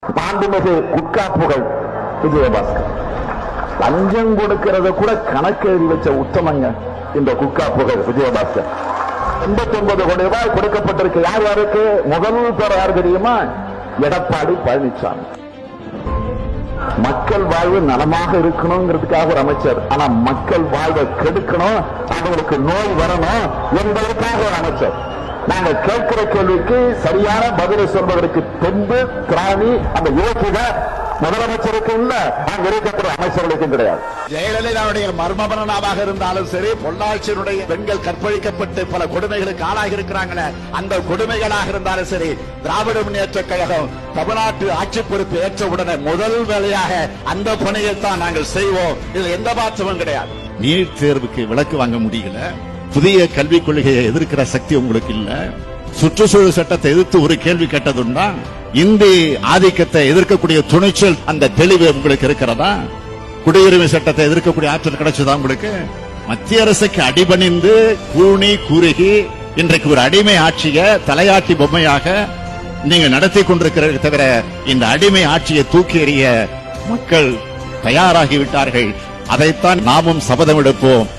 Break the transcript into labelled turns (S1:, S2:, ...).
S1: மாண்புமிகு குட்காப்புகள் விஜயபாஸ்கர் லஞ்சம் கொடுக்கிறத கூட கணக்கு எழுதி வச்ச உத்தமங்க இந்த குட்காப்புகள் விஜயபாஸ்கர். 89 கோடி ரூபாய் கொடுக்கப்பட்டிருக்கு. யார் யாருக்கு? முதல் பேர் யார் தெரியுமா? எடப்பாடி பழனிசாமி. மக்கள் வாழ்வு நலமாக இருக்கணுங்கிறதுக்காக ஒரு அமைச்சர். ஆனா மக்கள் வாழ்வை கெடுக்கணும், அவங்களுக்கு நோய் வரணும் என்பதற்காக ஒரு அமைச்சர். நாங்க கேட்கிற கேள்விக்கு சரியான பதிலை சொல்வதற்கு தெம்பு திராணி அந்த யோசிக முதலமைச்சருக்கு இல்ல, அங்க இருக்கிற அமைச்சர்களுக்கும் கிடையாது.
S2: ஜெயலலிதாவுடைய மர்மபரணமாக இருந்தாலும் சரி, பொள்ளாச்சியினுடைய பெண்கள் கற்பழிக்கப்பட்டு பல கொடுமைகளுக்கு ஆளாகி இருக்கிறாங்களே, அந்த கொடுமைகளாக இருந்தாலும் சரி, திராவிட முன்னேற்ற கழகம் தமிழ்நாட்டு ஆட்சி பொறுப்பு ஏற்ற உடனே முதல் வேலையாக அந்த பணியை தான் நாங்கள் செய்வோம். இதுல எந்த மாற்றமும் கிடையாது. நீட் தேர்வுக்கு விலக்கு வாங்க முடியல, புதிய கல்விக் கொள்கையை எதிர்க்கிற சக்தி உங்களுக்கு இல்ல, சுற்றுச்சூழல் சட்டத்தை எதிர்த்து ஒரு கேள்வி கேட்டதுண்டா, இந்தி ஆதிக்கத்தை எதிர்க்கக்கூடிய துணிச்சல் அந்த தெளிவு உங்களுக்கு இருக்கிறதா? குடியுரிமை சட்டத்தை எதிர்க்கக்கூடிய ஆற்றல் கிடைச்சதா உங்களுக்கு? மத்திய அரசுக்கு அடிபணிந்து கூணி குறுகி இன்றைக்கு ஒரு அடிமை ஆட்சியை தலையாட்டி பொம்மையாக நீங்க நடத்தி கொண்டிருக்கிறீர்கள். தவிர இந்த அடிமை ஆட்சியை தூக்கி எறிய மக்கள் தயாராகிவிட்டார்கள். அதைத்தான் நாமும் சபதம் எடுப்போம்.